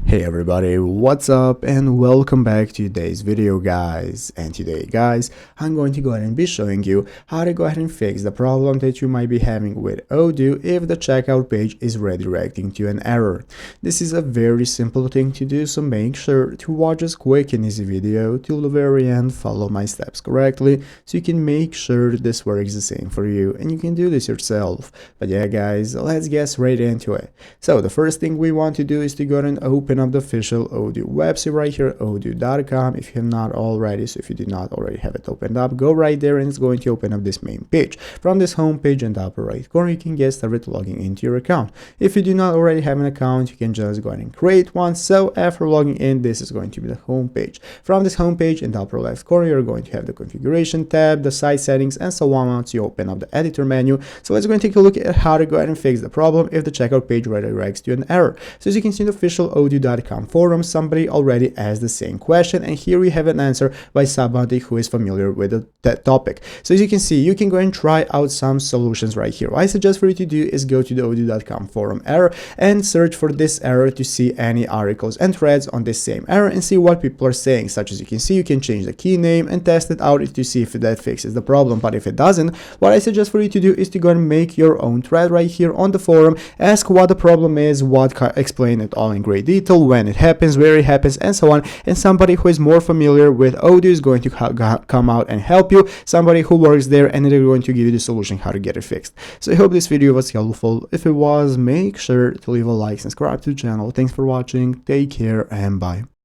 Hey everybody, what's up and welcome back to today's video guys. And today guys, I'm going to go ahead and be showing you how to go ahead and fix the problem that you might be having with Odoo if the checkout page is redirecting to an error. This is a very simple thing to do, so make sure to watch this quick and easy video till the very end, follow my steps correctly so you can make sure this works the same for you and you can do this yourself. But yeah guys, let's get straight into it. So the first thing we want to do is to go ahead and open up the official Odoo website right here, oddo.com, if you have not already. So if you did not already have it opened up, go right there and it's going to open up this main page. From this home page in the upper right corner, you can get started logging into your account. If you do not already have an account, you can just go ahead and create one. So after logging in, this is going to be the home page. From this home page in the upper left corner, you're going to have the configuration tab, the site settings, and so on once you open up the editor menu. So let's go and take a look at how to go ahead and fix the problem if the checkout page redirects to an error. So as you can see in the official oddo.com forum, somebody already asked the same question, and here we have an answer by somebody who is familiar with that topic. So as you can see, you can go and try out some solutions right here. What I suggest for you to do is go to the oddo.com forum error and search for this error to see any articles and threads on this same error and see what people are saying. Such as you can see, you can change the key name and test it out to see if that fixes the problem. But if it doesn't, what I suggest for you to do is to go and make your own thread right here on the forum, ask what the problem is, explain it all in great detail, when it happens, where it happens, and so on, and somebody who is more familiar with Odoo is going to come out and help you, somebody who works there, and they're going to give you the solution how to get it fixed. So I hope this video was helpful. If it was, make sure to leave a like and subscribe to the channel. Thanks for watching, take care, and bye.